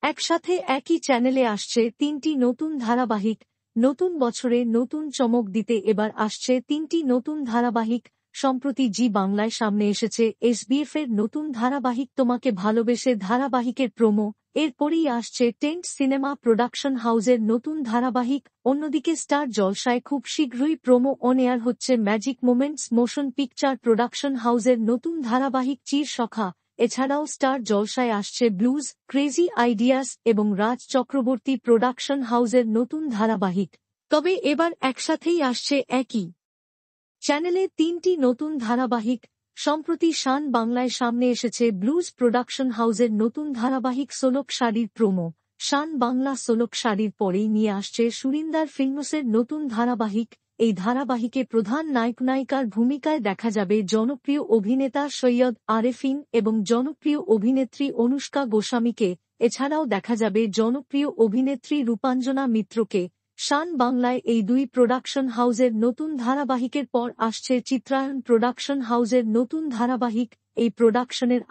একসাথে একই চ্যানেলে আসছে তিনটি নতুন ধারাবাহিক। নতুন বছরে নতুন চমক দিতে এবার আসছে তিনটি নতুন ধারাবাহিক। সম্প্রতি জি বাংলায় সামনে এসেছে এসবিএফ এর নতুন ধারাবাহিক তোমাকে ভালোবেসে ধারাবাহিকের প্রোমো। এরপরই আসছে টেন্ট সিনেমা প্রোডাকশন হাউসের নতুন ধারাবাহিক। অন্যদিকে স্টার জলসায় খুব শীঘ্রই প্রোমো অন এয়ার হচ্ছে magic moments motion picture production হাউসের নতুন ধারাবাহিক চির সখা। এছাড়াও স্টার জলসায় আসছে ব্লুজ, ক্রেজি আইডিয়াস এবং রাজ চক্রবর্তী প্রোডাকশন হাউসের নতুন ধারাবাহিক। তবে এবার একসাথেই আসছে একই চ্যানেলে তিনটি নতুন ধারাবাহিক। সম্প্রতি শান বাংলায় সামনে এসেছে ব্লুজ প্রোডাকশন হাউসের নতুন ধারাবাহিক সোলক শাড়ির প্রোমো। শান বাংলা সোলক শাড়ির পরেই নিয়ে আসছে সুরিন্দার ফিল্মসের নতুন ধারাবাহিক। এই ধারাবাহিকে প্রধান নায়ক-নায়িকার ভূমিকায় দেখা যাবে জনপ্রিয় অভিনেতা সৈয়দ আরেফিন এবং জনপ্রিয় অভিনেত্রী অনুষ্কা গোস্বামীকে। এছাড়াও দেখা যাবে জনপ্রিয় অভিনেত্রী রূপাঞ্জনা মিত্রকে। শান বাংলায় এই দুই প্রোডাকশন হাউসের নতুন ধারাবাহিকের পর আসছে চিত্রায়ন প্রোডাকশন হাউসের নতুন ধারাবাহিক। এই প্রোডাকশনের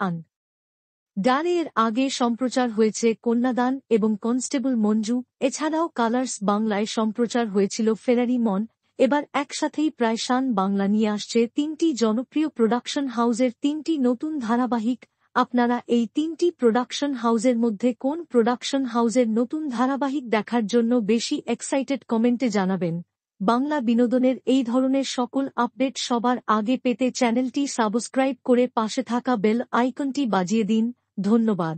ডারে এর আগে সম্প্রচার হয়েছে কন্যাদান এবং কনস্টেবল মঞ্জু। এছাড়াও কালার্স বাংলায় সম্প্রচার হয়েছিল ফেরারি মন। এবার একসাথেই প্রায় শান বাংলা নিয়ে আসছে তিনটি জনপ্রিয় প্রোডাকশন হাউসের তিনটি নতুন ধারাবাহিক। আপনারা এই তিনটি প্রোডাকশন হাউসের মধ্যে কোন প্রোডাকশন হাউসের নতুন ধারাবাহিক দেখার জন্য বেশি এক্সাইটেড কমেন্টে জানাবেন। বাংলা বিনোদনের এই ধরনের সকল আপডেট সবার আগে পেতে চ্যানেলটি সাবস্ক্রাইব করে পাশে থাকা বেল আইকনটি বাজিয়ে দিন। ধন্যবাদ।